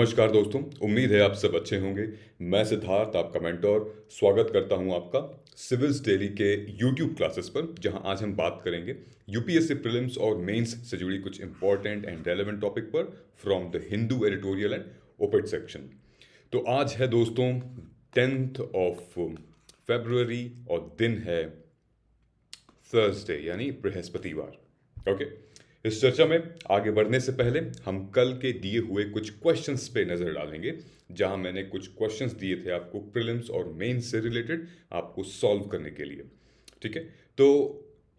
नमस्कार दोस्तों, उम्मीद है आप सब अच्छे होंगे। मैं सिद्धार्थ, आपका मेंटोर, स्वागत करता हूं आपका सिविल्स डेली के यूट्यूब क्लासेस पर, जहां आज हम बात करेंगे यूपीएससी प्रीलिम्स और मेंस से जुड़ी कुछ इंपॉर्टेंट एंड रेलेवेंट टॉपिक पर from the Hindu editorial and oped section. तो आज है दोस्तों 10th ऑफ फरवरी और दिन है थर्सडे यानी बृहस्पतिवार। ओके, इस चर्चा में आगे बढ़ने से पहले हम कल के दिए हुए कुछ क्वेश्चंस पे नजर डालेंगे, जहां मैंने कुछ क्वेश्चंस दिए थे आपको प्रीलिम्स और मेंस से रिलेटेड आपको सॉल्व करने के लिए। ठीक है, तो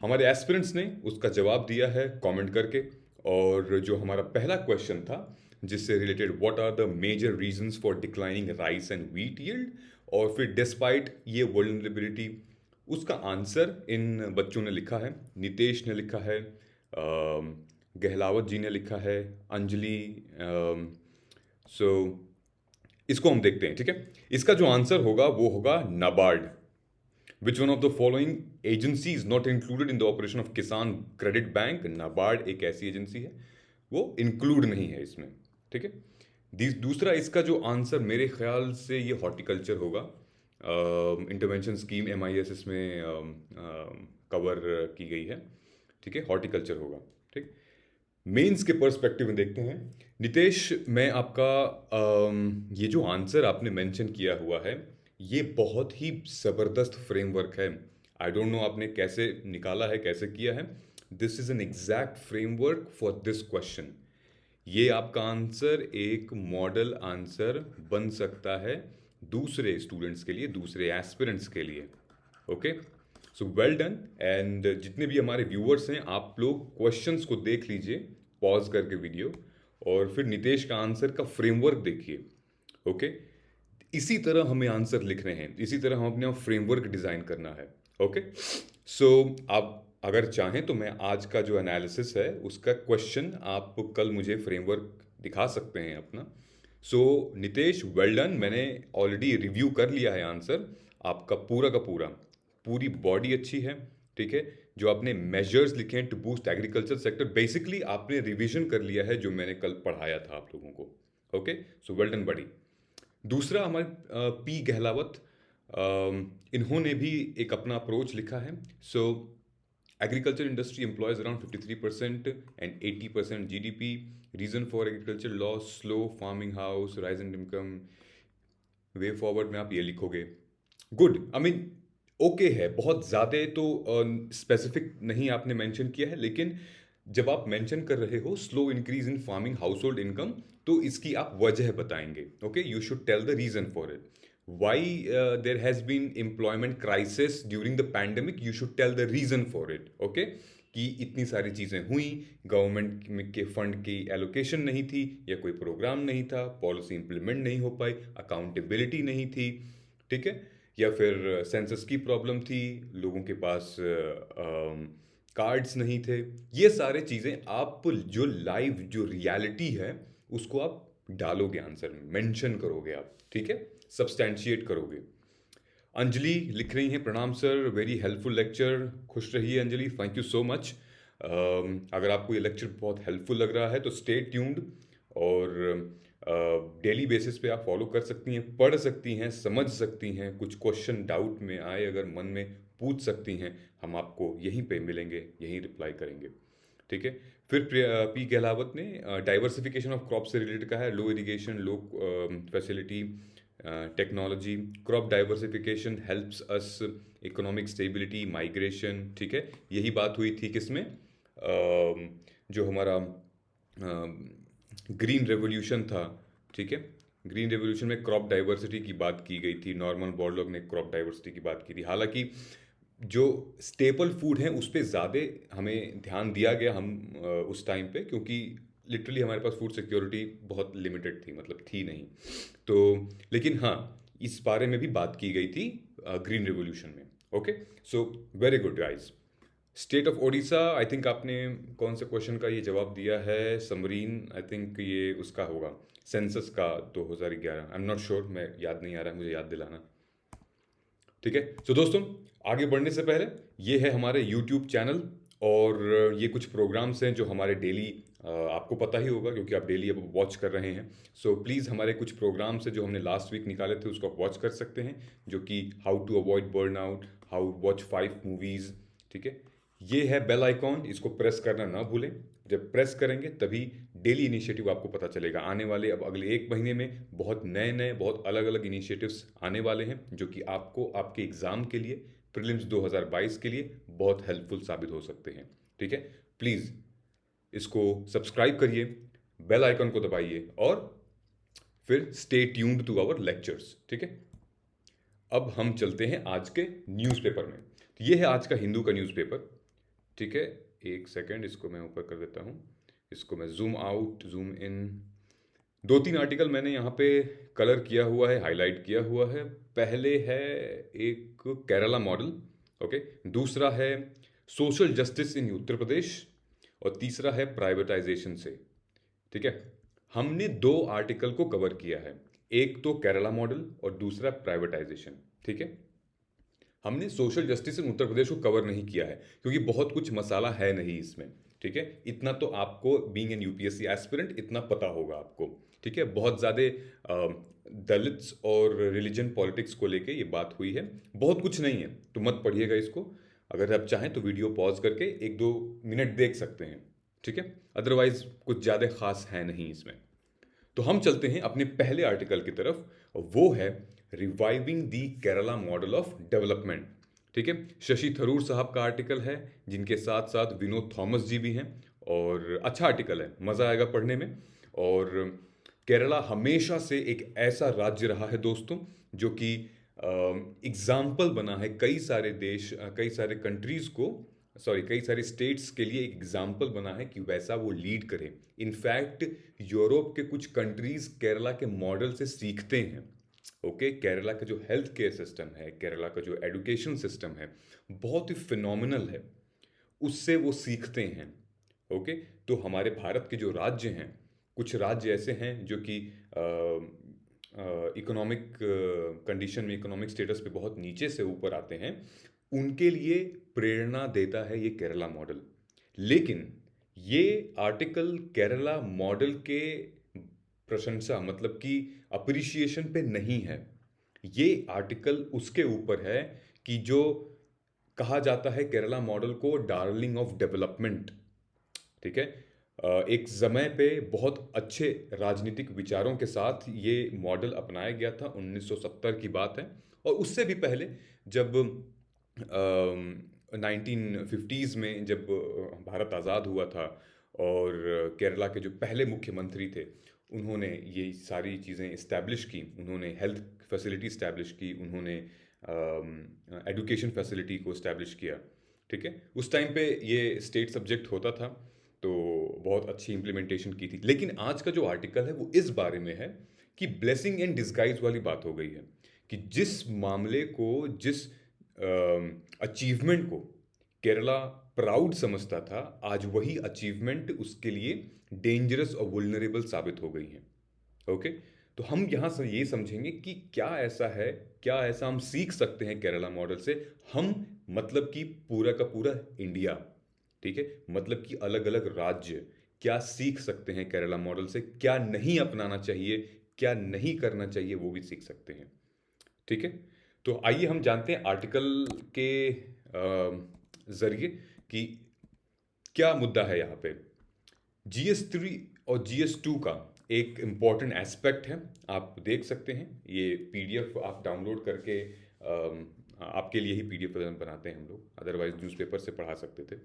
हमारे एस्पिरेंट्स ने उसका जवाब दिया है कमेंट करके। और जो हमारा पहला क्वेश्चन था जिससे related what are the major reasons for declining rice and wheat yield, और फिर डिस्पाइट ये वल्नरेबिलिटी, उसका आंसर इन बच्चों ने लिखा है। नितेश ने लिखा है, गहलावत जी ने लिखा है, अंजलि। सो इसको हम देखते हैं। ठीक है, इसका जो आंसर होगा वो होगा NABARD. Which one of the following agency is not included in the operation of किसान क्रेडिट बैंक। नाबार्ड एक ऐसी एजेंसी है, वो इंक्लूड नहीं है इसमें। ठीक है, दूसरा इसका जो आंसर मेरे ख्याल से ये हॉर्टिकल्चर होगा। इंटरवेंशन स्कीम MIS इसमें कवर की गई है। ठीक है, हॉर्टिकल्चर होगा। ठीक, मेंस के पर्सपेक्टिव में देखते हैं। नितेश, मैं आपका ये जो आंसर आपने मेंशन किया हुआ है, ये बहुत ही ज़बरदस्त फ्रेमवर्क है। आई डोंट नो आपने कैसे निकाला है, कैसे किया है। This is an exact framework for this question. ये आपका आंसर एक मॉडल आंसर बन सकता है दूसरे स्टूडेंट्स के लिए, दूसरे एस्पिरेंट्स के लिए। Okay, so well done. And जितने भी हमारे व्यूअर्स हैं, आप लोग क्वेश्चंस को देख लीजिए पॉज करके वीडियो, और फिर नितेश का आंसर का फ्रेमवर्क देखिए। ओके, इसी तरह हमें आंसर लिखने हैं, इसी तरह हम अपने फ्रेमवर्क डिज़ाइन करना है। ओके, सो आप अगर चाहें तो मैं आज का जो एनालिसिस है उसका क्वेश्चन आप कल मुझे फ्रेमवर्क दिखा सकते हैं अपना। सो नितेश, वेल डन। मैंने ऑलरेडी रिव्यू कर लिया है आंसर आपका पूरा का पूरा। पूरी बॉडी अच्छी है। ठीक है, जो आपने मेजर्स लिखे हैं to boost agriculture sector, basically आपने रिवीजन कर लिया है जो मैंने कल पढ़ाया था आप लोगों को। ओके, सो वेल डन बडी। दूसरा हमारे पी गहलावत, इन्होंने भी एक अपना अप्रोच लिखा है। So agriculture industry employs around 53% and 80% GDP। Reason for agriculture loss, slow farming house, rise in income. Way forward में आप ये लिखोगे। गुड, आई मीन ओके है। बहुत ज़्यादा तो स्पेसिफिक नहीं आपने मेंशन किया है, लेकिन जब आप मेंशन कर रहे हो slow increase in farming household income, तो इसकी आप वजह बताएंगे। Okay, you should tell the reason for it. Why there has been employment crisis during the pandemic, you should tell the reason for it. Okay, कि इतनी सारी चीज़ें हुई, गवर्नमेंट के फंड की एलोकेशन नहीं थी, या कोई प्रोग्राम नहीं था, पॉलिसी इंप्लीमेंट नहीं हो पाई, अकाउंटेबिलिटी नहीं थी। ठीक है, या फिर सेंसस की प्रॉब्लम थी, लोगों के पास कार्ड्स नहीं थे। ये सारे चीज़ें आप जो लाइव जो रियलिटी है उसको आप डालोगे आंसर में, मेंशन करोगे आप। ठीक है, सब्सटैंशिएट करोगे। अंजलि लिख रही हैं, प्रणाम सर, वेरी हेल्पफुल लेक्चर। खुश रहिए Anjali, thank you so much. अगर आपको ये लेक्चर बहुत हेल्पफुल लग रहा है तो स्टे ट्यून्ड, और डेली बेसिस पे आप फॉलो कर सकती हैं, पढ़ सकती हैं, समझ सकती हैं। कुछ क्वेश्चन डाउट में आए अगर मन में पूछ सकती हैं, हम आपको यहीं पे मिलेंगे, यहीं रिप्लाई करेंगे। ठीक है, फिर पी गहलावत ने डाइवर्सिफिकेशन ऑफ क्रॉप से रिलेटेड कहा है। Low irrigation, low facility, technology, crop diversification helps us economic stability, migration. ठीक है, यही बात हुई थी किसमें, जो हमारा ग्रीन रेवोल्यूशन था। ठीक है, ग्रीन रेवोल्यूशन में क्रॉप डाइवर्सिटी की बात की गई थी। नॉर्मन बोरलॉग ने क्रॉप डाइवर्सिटी की बात की थी। हालांकि जो स्टेपल फूड है उस पर ज़्यादा हमें ध्यान दिया गया हम उस टाइम पे, क्योंकि लिटरली हमारे पास फूड सिक्योरिटी बहुत लिमिटेड थी, मतलब थी नहीं। तो लेकिन हाँ, इस बारे में भी बात की गई थी ग्रीन रेवोल्यूशन में। Okay, so very good guys. State of Odisha, I think आपने कौन से क्वेश्चन का ये जवाब दिया है, समरीन, आई थिंक ये उसका होगा, सेंसस का 2011। आई एम नॉट श्योर, मैं याद नहीं आ रहा है, मुझे याद दिलाना। ठीक है, सो दोस्तों, आगे बढ़ने से पहले ये है हमारे यूट्यूब चैनल, और ये कुछ प्रोग्राम्स हैं जो हमारे डेली आपको पता ही होगा क्योंकि आप डेली अब वॉच कर रहे हैं। सो प्लीज़ हमारे कुछ प्रोग्राम्स है जो हमने लास्ट वीक निकाले थे, उसको आप वॉच कर सकते हैं, जो कि how to avoid burnout, how watch 5 movies. ठीक है, ये है बेल आइकॉन, इसको प्रेस करना ना भूलें। जब प्रेस करेंगे तभी डेली इनिशिएटिव आपको पता चलेगा। आने वाले अब अगले 1 महीने में बहुत नए नए बहुत अलग अलग इनिशिएटिव्स आने वाले हैं, जो कि आपको आपके एग्ज़ाम के लिए, प्रीलिम्स 2022 के लिए बहुत हेल्पफुल साबित हो सकते हैं। ठीक है, प्लीज़ इसको सब्सक्राइब करिए, बेल आइकन को दबाइए और फिर stay tuned to our lectures. ठीक है, अब हम चलते हैं आज के न्यूज़पेपर में। तो ये है आज का हिंदू का न्यूज़पेपर। ठीक है, एक सेकेंड, इसको मैं ऊपर कर देता हूँ, इसको मैं zoom out zoom in. 2-3 article मैंने यहाँ पे कलर किया हुआ है, हाईलाइट किया हुआ है। पहले है एक केरला मॉडल, ओके, दूसरा है social justice in Uttar Pradesh, और तीसरा है प्राइवेटाइजेशन से। ठीक है, हमने 2 आर्टिकल को कवर किया है, एक तो केरला मॉडल और दूसरा प्राइवेटाइजेशन। ठीक है, हमने social justice in Uttar Pradesh को कवर नहीं किया है क्योंकि बहुत कुछ मसाला है नहीं इसमें। ठीक है, इतना तो आपको बीइंग एन यूपीएससी एस्पिरेंट इतना पता होगा आपको। ठीक है, बहुत ज़्यादा दलित्स और रिलीजन पॉलिटिक्स को लेके ये बात हुई है, बहुत कुछ नहीं है, तो मत पढ़िएगा इसको। अगर आप चाहें तो वीडियो पॉज करके 1-2 मिनट देख सकते हैं। ठीक है, अदरवाइज कुछ ज़्यादा खास है नहीं इसमें। तो हम चलते हैं अपने पहले आर्टिकल की तरफ, वो है reviving the Kerala model of development. ठीक है, शशि थरूर साहब का आर्टिकल है, जिनके साथ साथ विनोद थॉमस जी भी हैं, और अच्छा आर्टिकल है, मज़ा आएगा पढ़ने में। और केरला हमेशा से एक ऐसा राज्य रहा है दोस्तों, जो कि एग्जाम्पल बना है कई सारे देश, कई सारे कंट्रीज़ को, सॉरी कई सारे स्टेट्स के लिए एक एग्जाम्पल बना है कि वैसा वो लीड करे। इनफैक्ट यूरोप के कुछ कंट्रीज केरला के मॉडल से सीखते हैं। ओके, केरला का जो हेल्थ केयर सिस्टम है, केरला का जो एजुकेशन सिस्टम है, बहुत ही फिनोमिनल है, उससे वो सीखते हैं। ओके, तो हमारे भारत के जो राज्य हैं, कुछ राज्य ऐसे हैं जो कि इकोनॉमिक कंडीशन में, इकोनॉमिक स्टेटस पे बहुत नीचे से ऊपर आते हैं, उनके लिए प्रेरणा देता है ये केरला मॉडल। लेकिन ये आर्टिकल केरला मॉडल के प्रशंसा, मतलब कि अप्रिशिएशन पे नहीं है। ये आर्टिकल उसके ऊपर है कि जो कहा जाता है केरला मॉडल को डार्लिंग ऑफ डेवलपमेंट। ठीक है, एक समय पे बहुत अच्छे राजनीतिक विचारों के साथ ये मॉडल अपनाया गया था, 1970 की बात है। और उससे भी पहले जब 1950s में जब भारत आज़ाद हुआ था, और केरला के जो पहले मुख्यमंत्री थे, उन्होंने ये सारी चीज़ें इस्टेब्लिश की, उन्होंने हेल्थ फैसिलिटी इस्टेब्लिश की, उन्होंने एजुकेशन फैसिलिटी को इस्टेब्लिश किया। ठीक है, उस टाइम पे ये स्टेट सब्जेक्ट होता था, तो बहुत अच्छी इम्प्लीमेंटेशन की थी। लेकिन आज का जो आर्टिकल है वो इस बारे में है कि ब्लेसिंग एंड डिस्गाइज वाली बात हो गई है, कि जिस मामले को, जिस अचीवमेंट को केरला प्राउड समझता था, आज वही अचीवमेंट उसके लिए डेंजरस और वुल्नरेबल साबित हो गई है। ओके, तो हम यहाँ से ये समझेंगे कि क्या ऐसा है, क्या ऐसा हम सीख सकते हैं केरला मॉडल से, हम मतलब कि पूरा का पूरा इंडिया। ठीक है, मतलब कि अलग अलग राज्य क्या सीख सकते हैं केरला मॉडल से, क्या नहीं अपनाना चाहिए, क्या नहीं करना चाहिए, वो भी सीख सकते हैं। ठीक है, तो आइए हम जानते हैं आर्टिकल के जरिए कि क्या मुद्दा है यहाँ पे। GS3 और GS2 का एक इम्पॉर्टेंट एस्पेक्ट है, आप देख सकते हैं, ये PDF आप डाउनलोड करके, आपके लिए ही PDF बनाते हैं हम लोग, अदरवाइज न्यूज़पेपर से पढ़ा सकते थे।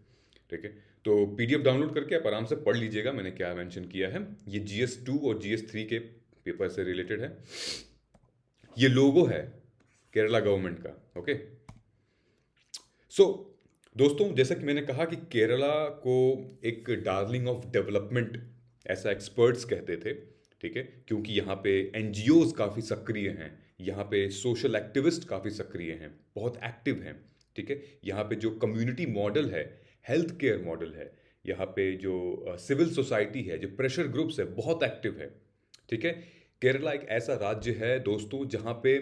ठीक है, तो PDF डाउनलोड करके आप आराम से पढ़ लीजिएगा मैंने क्या मेंशन किया है। ये GS2 और GS3 के पेपर से रिलेटेड है। ये लोगो है केरला गवर्नमेंट का। ओके, सो दोस्तों, जैसा कि मैंने कहा कि केरला को एक डार्लिंग ऑफ डेवलपमेंट ऐसा एक्सपर्ट्स कहते थे। ठीक है, क्योंकि यहाँ पे NGOs काफ़ी सक्रिय हैं, यहाँ पे सोशल एक्टिविस्ट काफ़ी सक्रिय हैं, बहुत एक्टिव हैं। ठीक है, यहाँ पे जो कम्युनिटी मॉडल है, हेल्थ केयर मॉडल है, यहाँ पे जो सिविल सोसाइटी है, जो प्रेशर ग्रुप्स है, बहुत एक्टिव है। ठीक है, केरला एक ऐसा राज्य है दोस्तों जहाँ पे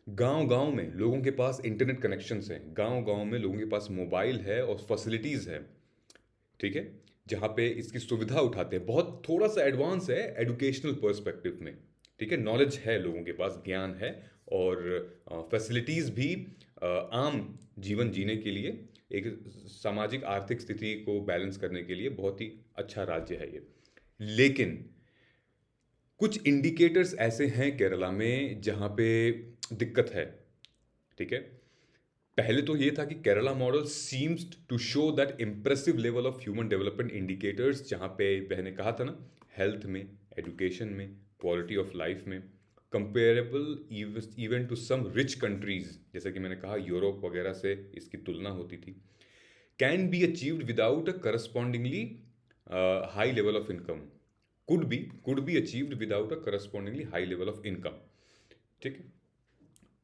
गांव-गांव में लोगों के पास इंटरनेट कनेक्शंस हैं, गांव-गांव में लोगों के पास मोबाइल है और फैसिलिटीज़ है। ठीक है, जहाँ पे इसकी सुविधा उठाते हैं। बहुत थोड़ा सा एडवांस है एजुकेशनल पर्सपेक्टिव में, ठीक है, नॉलेज है लोगों के पास, ज्ञान है, और फैसिलिटीज़ भी आम जीवन जीने के लिए, एक सामाजिक आर्थिक स्थिति को बैलेंस करने के लिए बहुत ही अच्छा राज्य है ये। लेकिन कुछ इंडिकेटर्स ऐसे हैं केरला में जहाँ पे दिक्कत है, ठीक है। पहले तो ये था कि Kerala model seems to show that impressive level of human development indicators, जहाँ पे मैंने कहा था ना, हेल्थ में, एजुकेशन में, क्वालिटी ऑफ लाइफ में, comparable even to some rich countries, जैसे कि मैंने कहा यूरोप वगैरह से इसकी तुलना होती थी, can be achieved without a correspondingly high level of income, could be achieved without a correspondingly high level of income, ठीक है।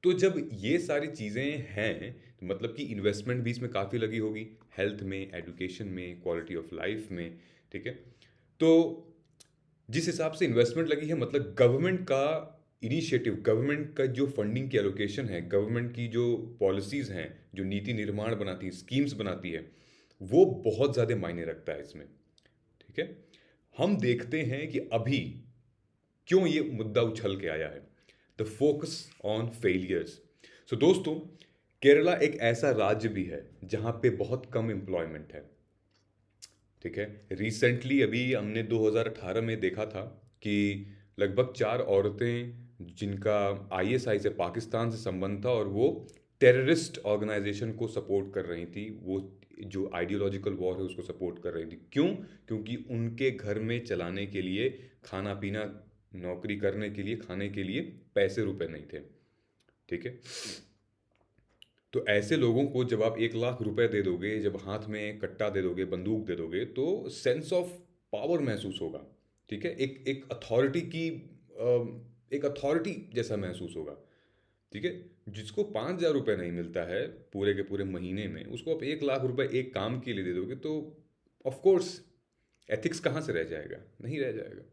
तो जब ये सारी चीज़ें हैं तो मतलब कि इन्वेस्टमेंट भी इसमें काफ़ी लगी होगी, हेल्थ में, एजुकेशन में, क्वालिटी ऑफ लाइफ में, ठीक है। तो जिस हिसाब से इन्वेस्टमेंट लगी है, मतलब गवर्नमेंट का इनिशिएटिव, गवर्नमेंट का जो फंडिंग की एलोकेशन है, गवर्नमेंट की जो पॉलिसीज़ हैं, जो नीति निर्माण बनाती है, स्कीम्स बनाती है, वो बहुत ज़्यादा मायने रखता है इसमें, ठीक है। हम देखते हैं कि अभी क्यों ये मुद्दा उछल के आया है, द फोकस ऑन फेलियर्स। सो दोस्तों, केरला एक ऐसा राज्य भी है जहां पे बहुत कम एम्प्लॉयमेंट है, ठीक है। रिसेंटली अभी हमने 2018 में देखा था कि लगभग 4 औरतें जिनका आईएसआई से, पाकिस्तान से संबंध था, और वो टेररिस्ट ऑर्गेनाइजेशन को सपोर्ट कर रही थी, वो जो आइडियोलॉजिकल वॉर है उसको सपोर्ट कर रही थी। क्यों? क्योंकि उनके घर में चलाने के लिए, खाना पीना, नौकरी करने के लिए, खाने के लिए पैसे रुपए नहीं थे, ठीक है। तो ऐसे लोगों को जब आप 1 लाख रुपए दे दोगे, जब हाथ में कट्टा दे दोगे, बंदूक दे दोगे, तो सेंस ऑफ पावर महसूस होगा, ठीक है। एक एक अथॉरिटी की एक अथॉरिटी जैसा महसूस होगा, ठीक है। जिसको 5,000 रुपये नहीं मिलता है पूरे के पूरे महीने में, उसको आप 1 लाख रुपए एक काम के लिए दे दोगे, तो ऑफ कोर्स एथिक्स कहाँ से रह जाएगा? नहीं रह जाएगा,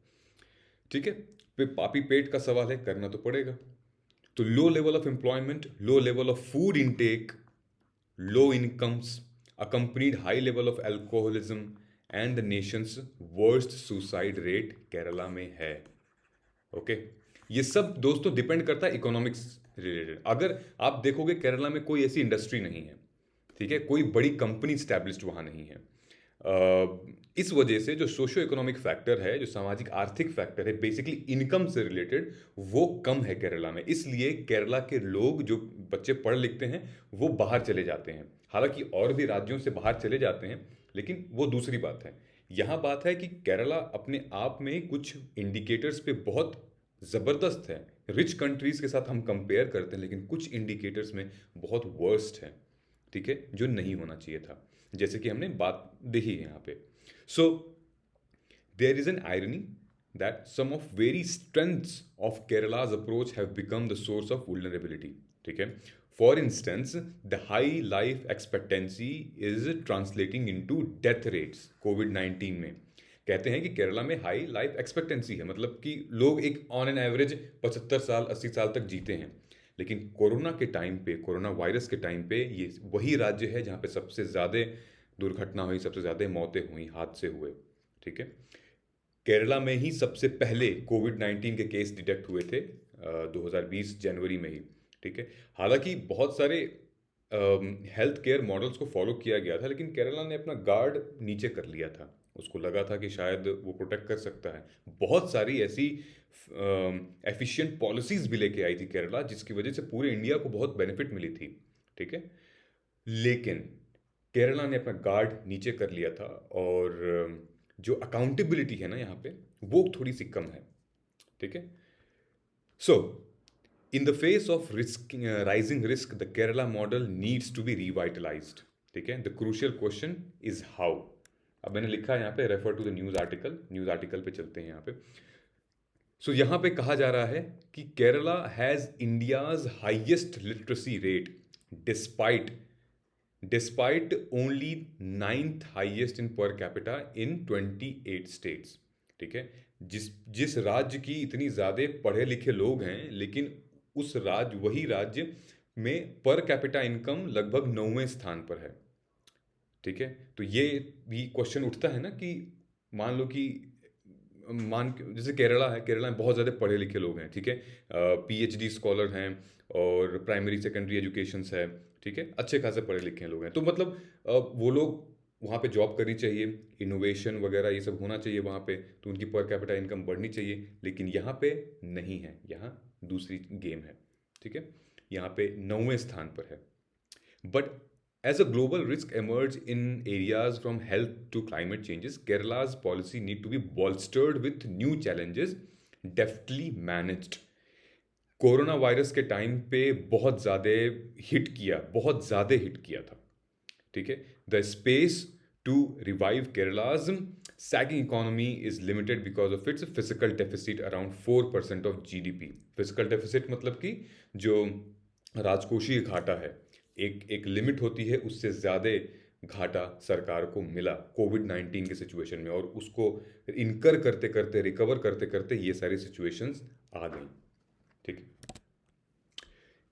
ठीक है। फिर पापी पेट का सवाल है, करना तो पड़ेगा। तो low level of employment, low level of food intake, low incomes, accompanied high level of alcoholism and the nation's worst suicide rate Kerala में है, ओके। ये सब दोस्तों डिपेंड करता है इकोनॉमिक्स रिलेटेड। अगर आप देखोगे केरला में कोई ऐसी इंडस्ट्री नहीं है, ठीक है, कोई बड़ी कंपनी स्टैब्लिश्ड वहाँ नहीं है। इस वजह से जो सोशो इकोनॉमिक फैक्टर है, जो सामाजिक आर्थिक फैक्टर है, बेसिकली इनकम से रिलेटेड, वो कम है केरला में। इसलिए केरला के लोग, जो बच्चे पढ़ लिखते हैं, वो बाहर चले जाते हैं। हालांकि और भी राज्यों से बाहर चले जाते हैं, लेकिन वो दूसरी बात है। यहाँ बात है कि केरला अपने आप में कुछ इंडिकेटर्स पे बहुत ज़बरदस्त है। रिच कंट्रीज़ के साथ हम कंपेयर करते हैं, लेकिन कुछ इंडिकेटर्स में बहुत वर्स्ट है, ठीक है, जो नहीं होना चाहिए था, जैसे कि हमने बात देखी है यहाँ पे। So there is an irony that some of very strengths of Kerala's approach have become the source of vulnerability, ठीक है। For instance, the high life expectancy is translating into death rates. कोविड-19 में कहते हैं कि केरला में हाई लाइफ एक्सपेक्टेंसी है, मतलब कि लोग एक ऑन एन एवरेज 75 साल, 80 साल तक जीते हैं। लेकिन कोरोना के टाइम पे, कोरोना वायरस के टाइम पे, ये वही राज्य है जहाँ पे सबसे ज़्यादा दुर्घटना हुई, सबसे ज़्यादा मौतें हुई, हादसे हुए, ठीक है। केरला में ही सबसे पहले कोविड-19 के केस डिटेक्ट हुए थे 2020 जनवरी में ही, ठीक है। हालांकि बहुत सारे हेल्थ केयर मॉडल्स को फॉलो किया गया था, लेकिन केरला ने अपना गार्ड नीचे कर लिया था। उसको लगा था कि शायद वो प्रोटेक्ट कर सकता है। बहुत सारी ऐसी एफिशिएंट पॉलिसीज भी लेके आई थी केरला, जिसकी वजह से पूरे इंडिया को बहुत बेनिफिट मिली थी, ठीक है। लेकिन केरला ने अपना गार्ड नीचे कर लिया था, और जो अकाउंटेबिलिटी है ना यहाँ पे, वो थोड़ी सी कम है, ठीक है। So in the face of risk, rising risk, the Kerala model needs to be revitalised, ठीक है। The crucial question is how. अब मैंने लिखा है यहाँ पे, refer to the news article पे चलते हैं यहाँ पे। सो यहाँ पे कहा जा रहा है कि Kerala has India's highest literacy rate despite despite only 9th highest in per capita in 28 states, ठीक है। जिस राज्य की इतनी ज़्यादा पढ़े लिखे लोग हैं, लेकिन वही राज्य में पर कैपिटा इनकम लगभग 9वें स्थान पर है, ठीक है। तो ये भी क्वेश्चन उठता है ना कि मान लो कि जैसे केरला है, केरला में बहुत ज़्यादा पढ़े लिखे लोग हैं, ठीक है, पीएचडी स्कॉलर हैं और प्राइमरी सेकेंडरी एजुकेशंस है, ठीक है, अच्छे खासे पढ़े लिखे लोग हैं। तो मतलब वो लोग वहाँ पे जॉब करनी चाहिए, इनोवेशन वगैरह ये सब होना चाहिए वहाँ पे, तो उनकी पर कैपिटा इनकम बढ़नी चाहिए। लेकिन यहाँ पे नहीं है, यहाँ दूसरी गेम है, ठीक है। यहाँ पे 9वें स्थान पर है। But as a global risk emerge in areas from health to climate changes, Kerala's policy need to be bolstered with new challenges, deftly managed. Corona virus के टाइम पे बहुत ज़्यादा हिट किया था, ठीक है। The space to revive Kerala's sagging economy is limited because of its physical deficit around 4% ऑफ GDP. Physical deficit मतलब कि जो राजकोषीय घाटा है, एक लिमिट होती है, उससे ज़्यादा घाटा सरकार को मिला कोविड-19 के सिचुएशन में, और उसको इनकर करते करते, रिकवर करते करते ये सारी सिचुएशंस आ गई, ठीक है।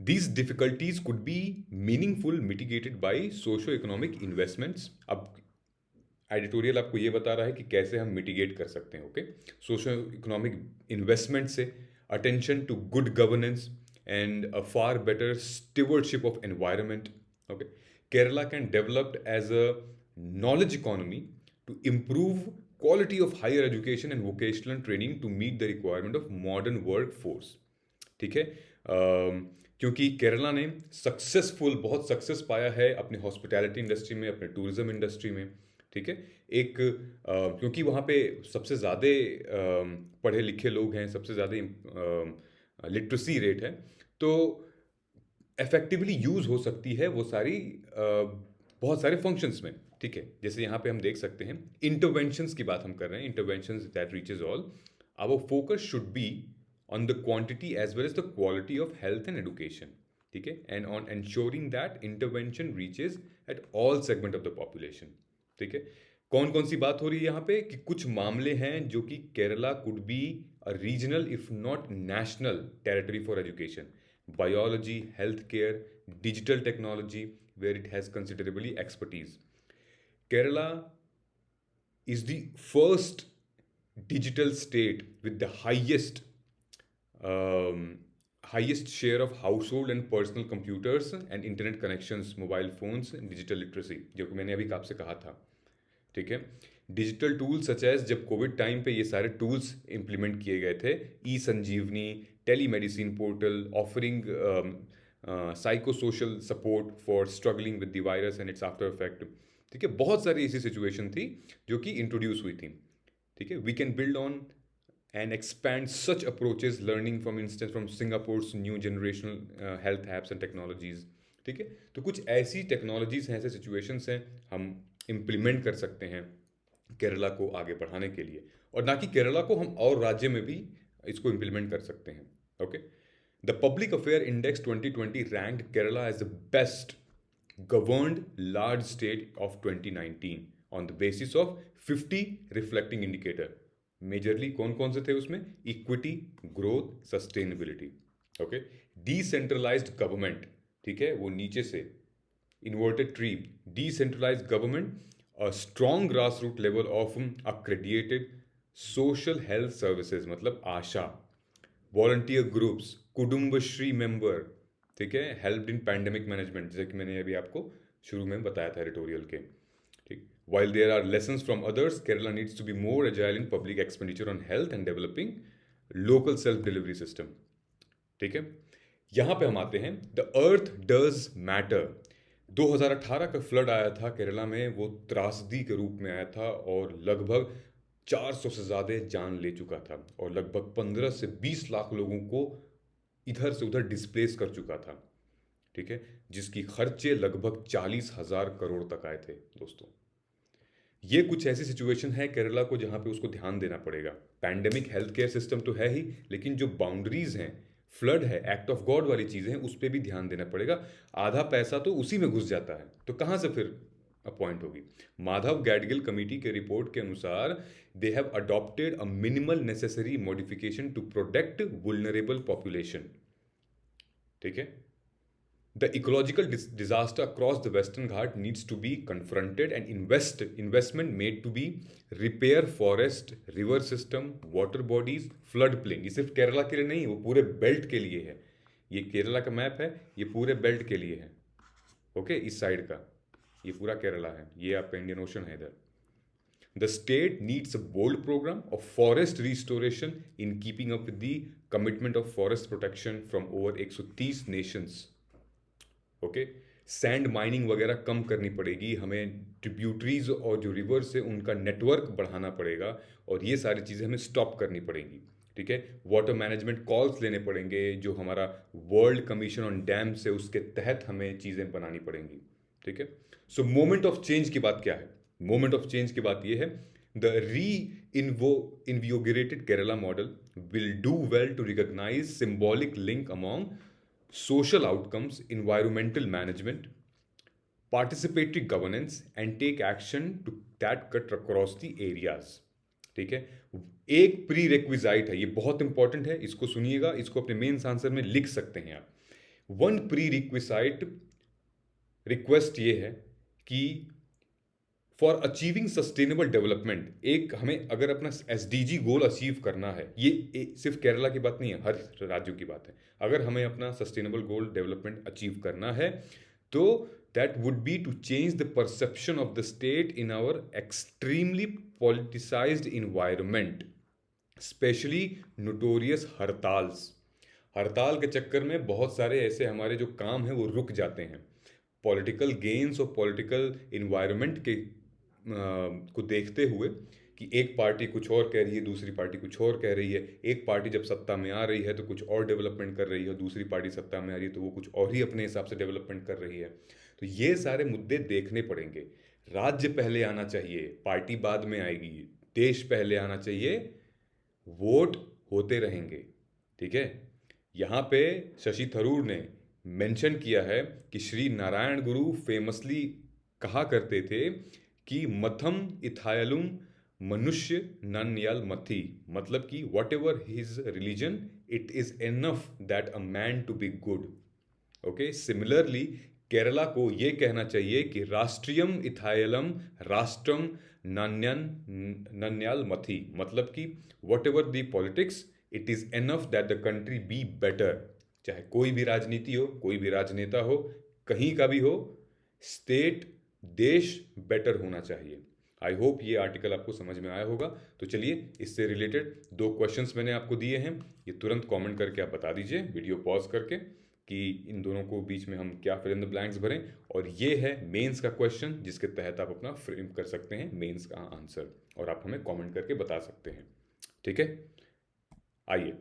These difficulties could be meaningful mitigated by socio-economic investments. अब एडिटोरियल आपको ये बता रहा है कि कैसे हम मिटिगेट कर सकते हैं, ओके। सोशो इकोनॉमिक इन्वेस्टमेंट से attention to good governance and a far better stewardship of environment, okay. Kerala can developed as a knowledge economy to improve quality of higher education and vocational training to meet the requirement of modern workforce, ठीक है। क्योंकि केरला ने बहुत success पाया है अपनी hospitality industry में, अपने टूरिज्म इंडस्ट्री में, ठीक है। क्योंकि वहाँ पे सबसे ज़्यादा पढ़े लिखे लोग हैं, सबसे ज़्यादा लिटरेसी रेट है, तो इफेक्टिवली यूज़ हो सकती है वो सारी बहुत सारे फंक्शंस में, ठीक है। जैसे यहाँ पे हम देख सकते हैं इंटरवेंशंस की बात हम कर रहे हैं, interventions that reaches all. Our focus should be on the quantity as well as the quality of health and education, ठीक है, and on ensuring that intervention reaches at all segment of the population, ठीक है। कौन कौन सी बात हो रही है यहाँ पे कि कुछ मामले हैं जो कि Kerala could be a regional if not national territory for education, biology, health care, digital technology, where it has considerably expertise. Kerala is the first digital state with the highest share of household and personal computers and internet connections, mobile phones, digital literacy, जो कि मैंने अभी आपसे कहा था, ठीक है। Digital tools such as, जब कोविड टाइम पे ये सारे टूल्स इंप्लीमेंट किए गए थे, e Sanjeevani, tele medicine portal offering psycho social support for struggling with the virus and its after effect, ठीक है। बहुत सारी ऐसी सिचुएशन थी जो कि इंट्रोड्यूस हुई थी, ठीक है। We can build on and expand such approaches, learning from instance from Singapore's new generational health apps and technologies, ठीक है। तो कुछ ऐसी टेक्नोलॉजीज हैं, ऐसे सिचुएशंस हैं, हम इम्प्लीमेंट कर सकते हैं केरला को आगे बढ़ाने के लिए, और ना कि केरला को, हम और राज्य में भी इसको इम्प्लीमेंट कर सकते हैं, okay. The public affair index 2020 ranked Kerala as the best governed large state of 2019 on the basis of 50 reflecting indicator. Majorly कौन कौन से थे उसमें? Equity, growth, sustainability, okay. Decentralised government, ठीक है, वो नीचे से inverted tree, decentralised government, a strong grass root level of accredited social health services मतलब ASHA, volunteer groups, Kudumbashree member, ठीक है, हेल्प इन पैंडेमिक मैनेजमेंट, जैसे कि मैंने अभी आपको शुरू में बताया था एडिटोरियल के, ठीक। While there are lessons from others, Kerala needs to be more agile in public expenditure on health and developing local self-delivery system, ठीक है। यहाँ पे हम आते हैं, The Earth Does Matter। 2018 का फ्लड आया था केरला में, वो त्रासदी के रूप में आया था और लगभग 400 से ज़्यादा जान ले चुका था, और लगभग 15 से 20 लाख लोगों को इधर से उधर डिस्प्लेस कर चुका था, ठीक है, जिसकी खर्चे लगभग 40,000 करोड़ तक आए थे दोस्तों। ये कुछ ऐसी सिचुएशन है केरला को जहाँ पे उसको ध्यान देना पड़ेगा। पैंडेमिक हेल्थ केयर सिस्टम तो है ही, लेकिन जो बाउंड्रीज हैं, फ्लड है, एक्ट ऑफ गॉड वाली चीज़ें हैं, उस पर भी ध्यान देना पड़ेगा। आधा पैसा तो उसी में घुस जाता है, तो कहाँ से फिर अपॉइंट होगी? माधव गैडगिल कमेटी के रिपोर्ट के अनुसार they have adopted a minimal necessary modification to protect vulnerable population, ठीक है। The ecological disaster across the Western Ghat needs to be confronted and investment made to be repair forest, river system, water bodies, flood plain. ये सिर्फ केरला के लिए नहीं, वो पूरे belt के लिए है. ये केरला का मैप है, ये पूरे बेल्ट के लिए है. ओके, इस साइड का ये पूरा केरला है, ये आपका इंडियन ओशन है इधर. The state needs a bold program of forest restoration in keeping up with the commitment of forest protection from over 130 nations. Okay, sand mining वगैरह कम करनी पड़ेगी हमें, ट्रिब्यूटरीज और जो रिवर्स है उनका नेटवर्क बढ़ाना पड़ेगा, और ये सारी चीज़ें हमें स्टॉप करनी पड़ेंगी. ठीक है, वाटर मैनेजमेंट कॉल्स लेने पड़ेंगे, जो हमारा वर्ल्ड कमीशन ऑन डैम्स है उसके तहत हमें चीज़ें बनानी पड़ेंगी. ठीक है, सो मोमेंट ऑफ चेंज की बात क्या है? मोमेंट ऑफ चेंज की बात ये है, the invigorated Kerala model will do well to recognize symbolic link among social outcomes, environmental management, participatory governance and take action to that cut across the areas. ठीक है, एक प्री रिक्विजाइट है, ये बहुत इंपॉर्टेंट है, इसको सुनिएगा, इसको अपने मेंस आंसर में लिख सकते हैं आप. वन प्री रिक्विजाइट रिक्वेस्ट ये है कि फॉर अचीविंग सस्टेनेबल डेवलपमेंट, एक हमें अगर अपना SDG गोल अचीव करना है, ये सिर्फ केरला की बात नहीं है, हर राज्यों की बात है. अगर हमें अपना सस्टेनेबल गोल डेवलपमेंट अचीव करना है तो that would be to change the perception of the state in our extremely politicised environment, specially notorious hartals. Hartal के चक्कर में बहुत सारे ऐसे हमारे जो काम हैं वो रुक जाते हैं. पॉलिटिकल गेन्स और पॉलिटिकल इन्वायरमेंट के को देखते हुए कि एक पार्टी कुछ और कह रही है, दूसरी पार्टी कुछ और कह रही है. एक पार्टी जब सत्ता में आ रही है तो कुछ और डेवलपमेंट कर रही है, दूसरी पार्टी सत्ता में आ रही है तो वो कुछ और ही अपने हिसाब से डेवलपमेंट कर रही है. तो ये सारे मुद्दे देखने पड़ेंगे. राज्य पहले आना चाहिए, पार्टी बाद में आएगी. देश पहले आना चाहिए, वोट होते रहेंगे. ठीक है, यहाँ पे शशि थरूर ने मेंशन किया है कि श्री नारायण गुरु फेमसली कहा करते थे कि मथम इथायलुम मनुष्य नन्याल मथी, मतलब कि whatever his religion it is enough that a man to be good. Okay, similarly Kerala को ये कहना चाहिए कि राष्ट्रियम इथायलम राष्ट्रम नन्याल मथी, मतलब कि what ever the politics it is enough that the country be better. चाहे कोई भी राजनीति हो, कोई भी राजनेता हो, कहीं का भी हो, स्टेट देश बेटर होना चाहिए. आई होप ये आर्टिकल आपको समझ में आया होगा. तो चलिए, इससे रिलेटेड 2 क्वेश्चंस मैंने आपको दिए हैं, ये तुरंत कमेंट करके आप बता दीजिए, वीडियो पॉज करके, कि इन दोनों को बीच में हम क्या फिल इन द ब्लैंक्स भरें. और ये है मेंस का क्वेश्चन, जिसके तहत आप अपना फ्रेम कर सकते हैं मेंस का आंसर, और आप हमें कमेंट करके बता सकते हैं. ठीक है, आइए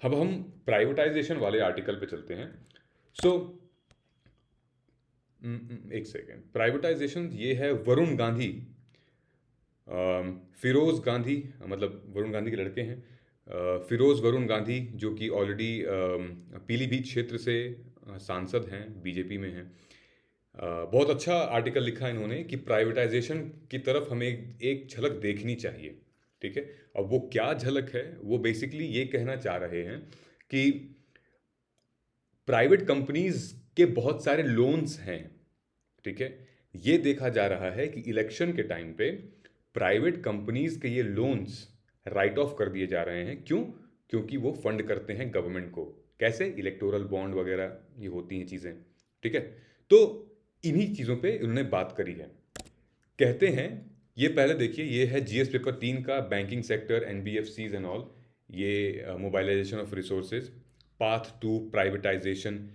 अब हम प्राइवेटाइजेशन वाले आर्टिकल पे चलते हैं. सो एक सेकेंड, प्राइवेटाइजेशन ये है वरुण गांधी, फिरोज गांधी, मतलब वरुण गांधी के लड़के हैं, फिरोज वरुण गांधी, जो कि ऑलरेडी पीलीभीत क्षेत्र से सांसद हैं, बीजेपी में हैं. बहुत अच्छा आर्टिकल लिखा इन्होंने कि प्राइवेटाइजेशन की तरफ हमें एक झलक देखनी चाहिए. ठीक है, अब वो क्या झलक है, वो बेसिकली ये कहना चाह रहे हैं कि प्राइवेट कंपनीज के बहुत सारे लोन्स हैं. ठीक है, ये देखा जा रहा है कि इलेक्शन के टाइम पे प्राइवेट कंपनीज के ये लोन्स राइट ऑफ कर दिए जा रहे हैं. क्यों? क्योंकि वो फंड करते हैं गवर्नमेंट को. कैसे? इलेक्टोरल बॉन्ड वगैरह ये होती हैं चीज़ें. ठीक है, तो इन्हीं चीज़ों पे उन्होंने बात करी है. कहते हैं, ये पहले देखिए, ये है GS पेपर 3 का, banking sector, NBFCs and all, ये mobilisation of resources, path to privatisation.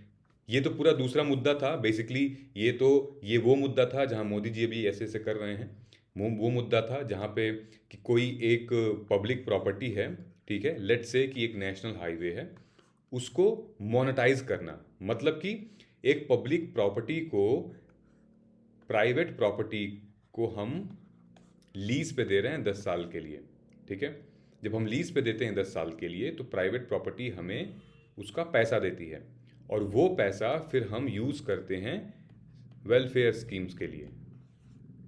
ये तो पूरा दूसरा मुद्दा था बेसिकली. ये वो मुद्दा था जहां मोदी जी अभी ऐसे ऐसे कर रहे हैं. वो मुद्दा था जहां पे कि कोई एक पब्लिक प्रॉपर्टी है, ठीक है, लेट से कि एक नेशनल हाईवे है, उसको मोनेटाइज करना, मतलब कि एक पब्लिक प्रॉपर्टी को, प्राइवेट प्रॉपर्टी को हम लीज पे दे रहे हैं 10 साल के लिए. ठीक है, जब हम लीज पे देते हैं 10 साल के लिए तो प्राइवेट प्रॉपर्टी हमें उसका पैसा देती है, और वो पैसा फिर हम यूज़ करते हैं वेलफेयर स्कीम्स के लिए.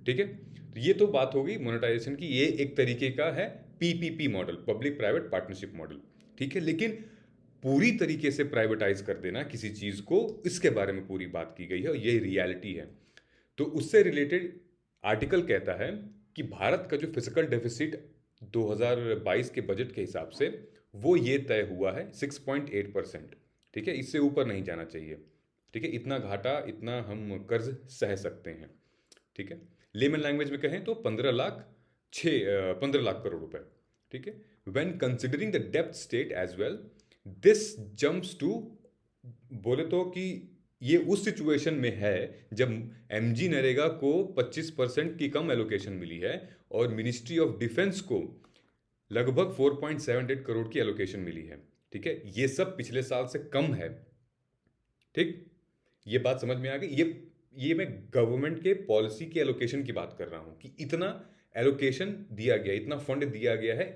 ठीक है, तो ये तो बात हो गई मोनेटाइजेशन की. ये एक तरीके का है PPP model, public private partnership model. ठीक है, लेकिन पूरी तरीके से प्राइवेटाइज कर देना किसी चीज़ को, इसके बारे में पूरी बात की गई है और ये रियलिटी है। तो उससे रिलेटेड आर्टिकल कहता है कि भारत का जो फिजिकल डेफिसिट 2022 के बजट के हिसाब से वो ये तय हुआ है 6.8%। ठीक है, इससे ऊपर नहीं जाना चाहिए। ठीक है, इतना घाटा, इतना हम कर्ज सह सकते हैं। ठीक है, लेमन लैंग्वेज में कहें तो 15 लाख करोड़ रुपए। ठीक है, when considering the depth state as well, this jumps to, बोले तो कि ये उस सिचुएशन में है जब एमजी नरेगा को 25% की कम एलोकेशन मिली है और मिनिस्ट्री ऑफ डिफेंस को लगभग 4.78 करोड़ की एलोकेशन मिली है। ठीक है, ये सब पिछले साल से कम है। ठीक, ये बात समझ में आ गई। ये मैं गवर्नमेंट के पॉलिसी की एलोकेशन की बात कर रहा हूं कि इतना एलोकेशन दिया गया, इतना फंड दिया गया है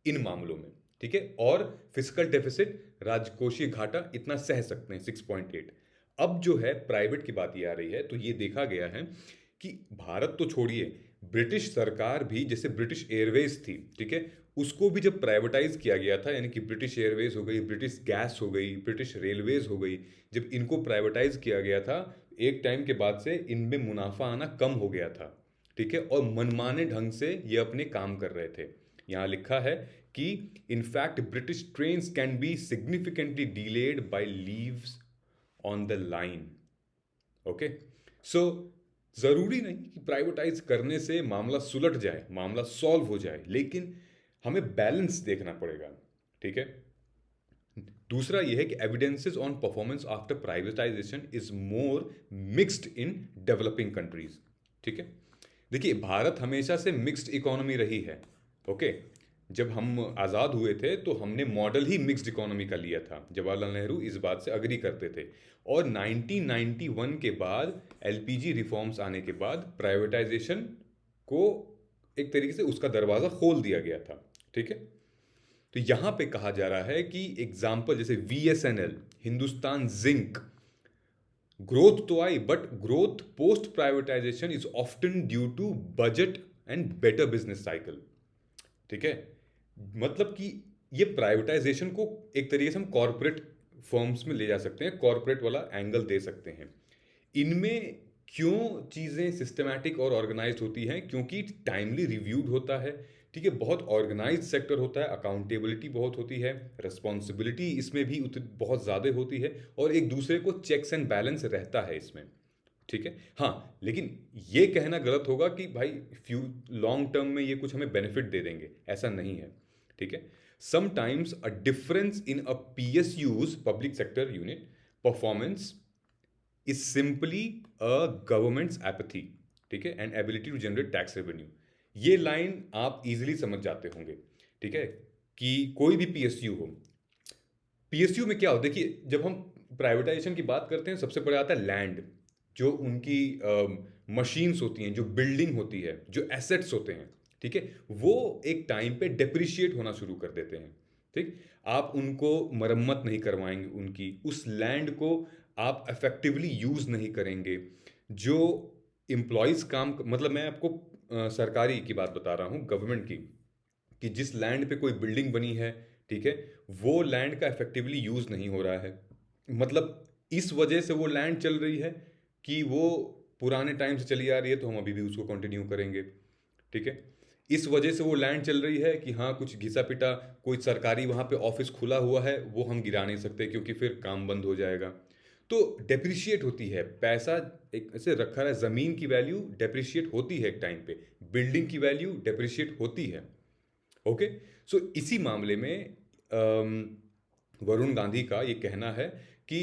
इन मामलों में। ठीक है, और फिजिकल डेफिसिट, राजकोषीय घाटा इतना सह सकते हैं 6.8। अब जो है प्राइवेट की बात ये आ रही है, तो ये देखा गया है कि भारत तो छोड़िए, ब्रिटिश सरकार भी, जैसे ब्रिटिश एयरवेज थी, ठीक है, उसको भी जब प्राइवेटाइज किया गया था, यानी कि ब्रिटिश एयरवेज हो गई, ब्रिटिश गैस हो गई, ब्रिटिश रेलवेज हो गई, जब इनको प्राइवेटाइज किया गया था, एक टाइम के बाद से इनमें मुनाफा आना कम हो गया था। ठीक है, और मनमाने ढंग से ये अपने काम कर रहे थे। यहाँ लिखा है कि in fact British train can be significantly delayed by leaves on the line. Okay, so जरूरी नहीं कि प्राइवेटाइज करने से मामला सुलट जाए, मामला सॉल्व हो जाए, लेकिन हमें बैलेंस देखना पड़ेगा। ठीक है, दूसरा यह है कि evidences on performance after privatisation is more mixed in developing countries. ठीक है, देखिए भारत हमेशा से मिक्स्ड इकोनॉमी रही है। ओके, जब हम आज़ाद हुए थे तो हमने मॉडल ही मिक्स्ड इकोनॉमी का लिया था। जवाहरलाल नेहरू इस बात से अग्री करते थे। और 1991 के बाद एलपीजी रिफॉर्म्स आने के बाद प्राइवेटाइजेशन को एक तरीके से उसका दरवाज़ा खोल दिया गया था। ठीक है, तो यहाँ पे कहा जा रहा है कि एग्जाम्पल जैसे वीएसएनएल, हिंदुस्तान जिंक, ग्रोथ तो आई, but growth post privatisation is often due to budget and better business cycle. ठीक है, मतलब कि ये प्राइवेटाइजेशन को एक तरीके से हम कॉरपोरेट फर्म्स में ले जा सकते हैं, कॉरपोरेट वाला एंगल दे सकते हैं। इनमें क्यों चीज़ें सिस्टमैटिक और ऑर्गेनाइज्ड होती हैं? क्योंकि टाइमली रिव्यूड होता है। ठीक है, बहुत ऑर्गेनाइज्ड सेक्टर होता है, अकाउंटेबिलिटी बहुत होती है, रिस्पॉन्सिबिलिटी इसमें भी बहुत ज़्यादा होती है, और एक दूसरे को चेक्स एंड बैलेंस रहता है इसमें। ठीक है, हाँ, लेकिन ये कहना गलत होगा कि भाई फ्यू लॉन्ग टर्म में ये कुछ हमें बेनिफिट दे देंगे, ऐसा नहीं है। ठीक है, sometimes a difference in a PSUs, public sector unit performance is simply a government's apathy. ठीक है, and ability to generate tax revenue. ये लाइन आप इजीली समझ जाते होंगे। ठीक है, कि कोई भी पीएसयू हो, पीएसयू में क्या हो, देखिए जब हम प्राइवेटाइजेशन की बात करते हैं सबसे पहले आता है लैंड, जो उनकी मशीन्स होती हैं, जो बिल्डिंग होती है, जो एसेट्स होते हैं। ठीक है, वो एक टाइम पे डेप्रिशिएट होना शुरू कर देते हैं। ठीक, आप उनको मरम्मत नहीं करवाएंगे, उनकी उस लैंड को आप इफेक्टिवली यूज़ नहीं करेंगे। जो एम्प्लॉयज़ काम, मतलब मैं आपको सरकारी की बात बता रहा हूँ, गवर्नमेंट की, कि जिस लैंड पे कोई बिल्डिंग बनी है, ठीक है, वो लैंड का इफेक्टिवली यूज़ नहीं हो रहा है। मतलब इस वजह से वो लैंड चल रही है कि वो पुराने टाइम से चली आ रही है, तो हम अभी भी उसको कंटिन्यू करेंगे। ठीक है, इस वजह से वो लैंड चल रही है कि हाँ कुछ घिसा पिटा कोई सरकारी वहाँ पे ऑफिस खुला हुआ है, वो हम गिरा नहीं सकते क्योंकि फिर काम बंद हो जाएगा। तो डेप्रिशिएट होती है पैसा, एक ऐसे रखा है, ज़मीन की वैल्यू डेप्रिशिएट होती है एक टाइम पे, बिल्डिंग की वैल्यू डेप्रिशिएट होती है। ओके, सो इसी मामले में वरुण गांधी का ये कहना है कि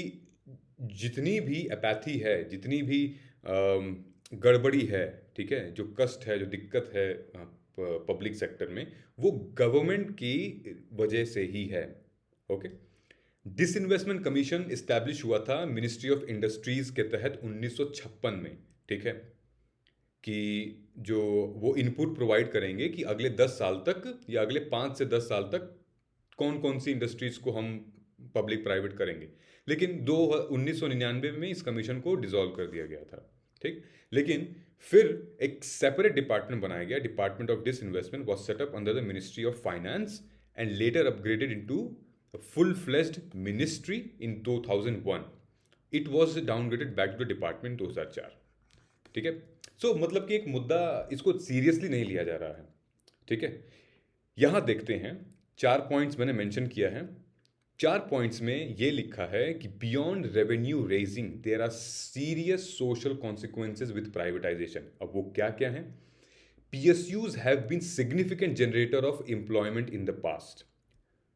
जितनी भी एपैथी है, जितनी भी गड़बड़ी है, ठीक है, जो कष्ट है, जो दिक्कत है पब्लिक सेक्टर में, वो गवर्नमेंट की वजह से ही है। ओके, डिसइन्वेस्टमेंट कमीशन इस्टेब्लिश हुआ था मिनिस्ट्री ऑफ इंडस्ट्रीज के तहत 1956 में। ठीक है, कि जो वो इनपुट प्रोवाइड करेंगे कि अगले 10 साल तक या अगले 5 से 10 साल तक कौन कौन सी इंडस्ट्रीज को हम पब्लिक प्राइवेट करेंगे। लेकिन 1999 में इस कमीशन को डिसॉल्व कर दिया गया था। ठीक, लेकिन फिर एक सेपरेट डिपार्टमेंट बनाया गया, department of disinvestment was set up under the ministry of finance and later upgraded into full fledged ministry in 2001. It was downgraded back to the department 2004. ठीक है. सो मतलब कि एक मुद्दा इसको सीरियसली नहीं लिया जा रहा है. ठीक है. यहां देखते हैं 4 पॉइंट्स मैंने मेंशन किया है. 4 पॉइंट्स में ये लिखा है कि beyond revenue raising there are serious social consequences with privatisation. अब वो क्या क्या है? PSUs have been significant generator of employment in the past.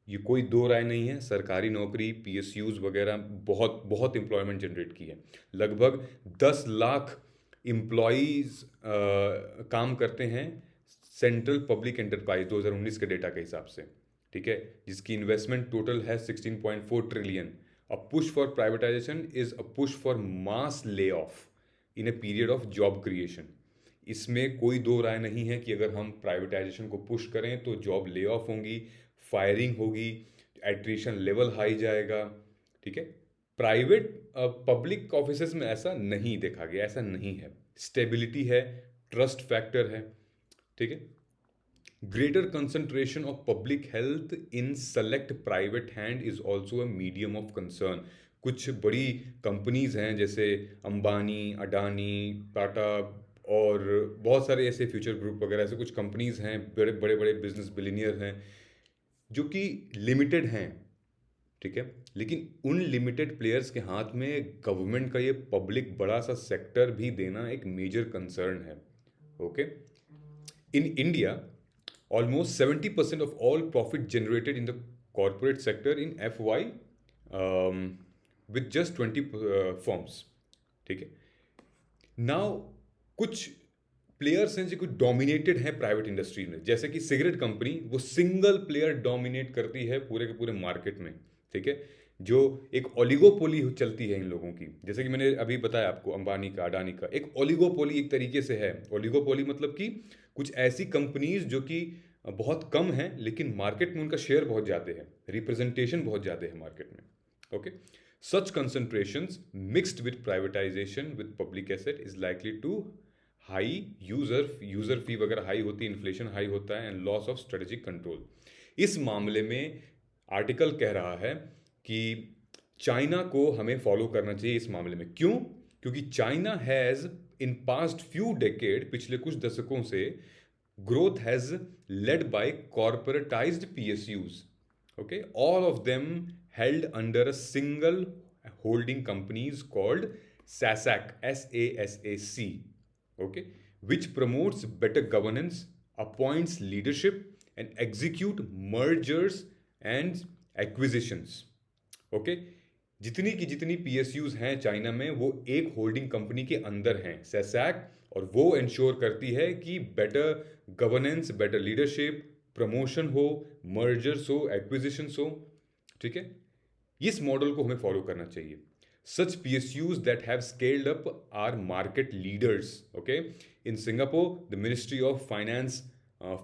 ये कोई दो राय नहीं है. सरकारी नौकरी, PSUs वगैरह बहुत बहुत एम्प्लॉयमेंट जनरेट की है. लगभग 10 लाख एम्प्लॉयज़ काम करते हैं सेंट्रल पब्लिक एंटरप्राइज 2019 के डेटा के हिसाब से. ठीक है. जिसकी इन्वेस्टमेंट टोटल है 16.4 trillion. A push for privatisation is a push for mass lay off in a period of job creation. इसमें कोई दो राय नहीं है कि अगर हम प्राइवेटाइजेशन को पुश करें तो जॉब ले ऑफ होंगी, फायरिंग होगी, एट्रिशन लेवल हाई जाएगा. ठीक है. प्राइवेट पब्लिक ऑफिसेज में ऐसा नहीं देखा गया, ऐसा नहीं है. स्टेबिलिटी है, ट्रस्ट फैक्टर है. ठीक है. Greater concentration of public health in select private hand is also a medium of concern. कुछ बड़ी कंपनीज हैं जैसे अंबानी, अडानी, टाटा और बहुत सारे ऐसे फ्यूचर ग्रुप वगैरह ऐसे कुछ कंपनीज हैं, बड़े बड़े बड़े बिजनेस बिलियनियर हैं जो कि लिमिटेड हैं. ठीक है. लेकिन उन लिमिटेड प्लेयर्स के हाथ में गवर्नमेंट का ये पब्लिक बड़ा सा सेक्टर भी देना एक मेजर कंसर्न है. Okay. In India almost 70% of all profit generated in the corporate sector in FY with just 20 firms. ठीक है. Now कुछ प्लेयर्स हैं जो कुछ डोमिनेटेड हैं प्राइवेट इंडस्ट्री में, जैसे कि सिगरेट कंपनी, वो सिंगल प्लेयर डोमिनेट करती है पूरे के पूरे मार्केट में. ठीक है. जो एक ओलिगोपोली चलती है इन लोगों की, जैसे कि मैंने अभी बताया आपको अंबानी का, अडानी का, एक ओलिगोपोली एक तरीके से है. ओलिगोपोली मतलब कि कुछ ऐसी कंपनीज जो कि बहुत कम हैं लेकिन मार्केट में उनका शेयर बहुत ज़्यादा है, रिप्रेजेंटेशन बहुत ज़्यादा है मार्केट में. Okay. Such concentrations mixed with privatisation with public asset is likely to high user fee वगैरह हाई होती है, इन्फ्लेशन हाई होता है, and loss of strategic control. इस मामले में आर्टिकल कह रहा है कि चाइना को हमें फॉलो करना चाहिए इस मामले में. क्यों? क्योंकि China has in past few decade, पिछले कुछ दशकों से, growth has led by corporatized PSUs. Okay, all of them held under a single holding companies called SASAC, SASAC. Okay, which promotes better governance, appoints leadership, and execute mergers and acquisitions. Okay, जितनी की जितनी PSUs हैं China में वो एक holding company के अंदर हैं, सैसैक, और वो इंश्योर करती है कि better governance, better leadership, promotion हो, मर्जर्स हो, एक्विजिशंस हो. ठीक है. इस मॉडल को हमें फॉलो करना चाहिए. सच PSUs that have scaled up are market leaders. Okay, in Singapore the Ministry of Finance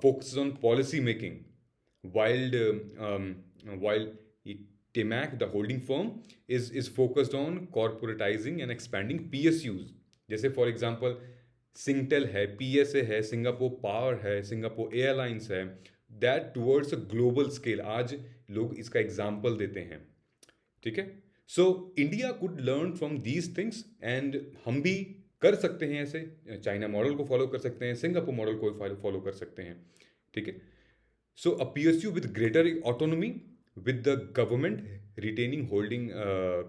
focuses on policy making, while TMAC, the holding firm, is focused on corporatizing and expanding PSUs. जैसे for example Singtel है, PSA है, Singapore power है, Singapore airlines है. That towards a global scale. आज लोग इसका example देते हैं. ठीक है. So India could learn from these things and हम भी कर सकते हैं ऐसे. चाइना मॉडल को फॉलो कर सकते हैं, सिंगापुर मॉडल को फॉलो कर सकते हैं. ठीक है. सो अ PSU with greater autonomy with the government retaining holding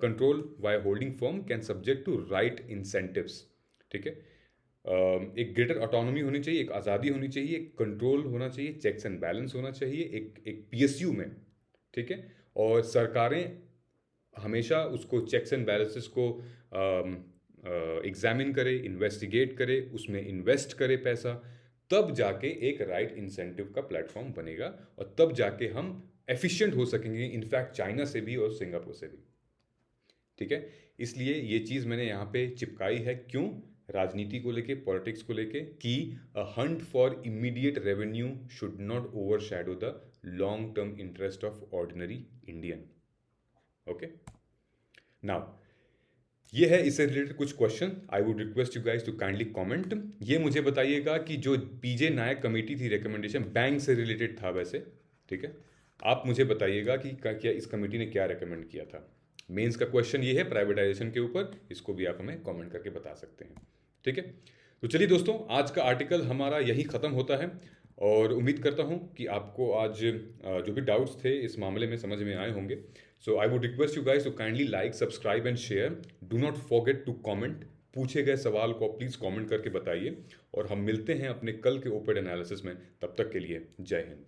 control via holding firm can subject to right incentives. ठीक है. एक ग्रेटर ऑटोनॉमी होनी चाहिए, एक आज़ादी होनी चाहिए, एक कंट्रोल होना चाहिए, चेक्स एंड बैलेंस होना चाहिए एक PSU में. ठीक है. और सरकारें हमेशा उसको चेक्स एंड बैलेंसेस को एग्जामिन करे, इन्वेस्टिगेट करे, उसमें इन्वेस्ट करे पैसा, तब जाके एक राइट इंसेंटिव का प्लेटफॉर्म बनेगा और तब जाके हम एफिशिएंट हो सकेंगे, इनफैक्ट चाइना से भी और सिंगापुर से भी. ठीक है. इसलिए ये चीज़ मैंने यहाँ पे चिपकाई है. क्यों? राजनीति को लेके, पॉलिटिक्स को लेके, कि a hunt for immediate revenue should not overshadow the long term interest of ordinary Indian. Okay. Now ये है इससे रिलेटेड कुछ question. I would request you guys to kindly comment. ये मुझे बताइएगा कि जो PJ नायक कमेटी थी, रिकमेंडेशन बैंक से रिलेटेड था वैसे. ठीक है. आप मुझे बताइएगा कि क्या इस कमेटी ने क्या रेकमेंड किया था। मेंस का क्वेश्चन ये है प्राइवेटाइजेशन के ऊपर, इसको भी आप हमें कमेंट करके बता सकते हैं। ठीक है, तो चलिए दोस्तों, आज का आर्टिकल हमारा यही ख़त्म होता है और उम्मीद करता हूँ कि आपको आज जो भी डाउट्स थे इस मामले में समझ में आए होंगे। So I would request you guys to kindly like, subscribe and share. Do not forget to comment. पूछे गए सवाल को प्लीज़ कमेंट करके बताइए और हम मिलते हैं अपने कल के ओपेड एनालिसिस में। तब तक के लिए जय हिंद।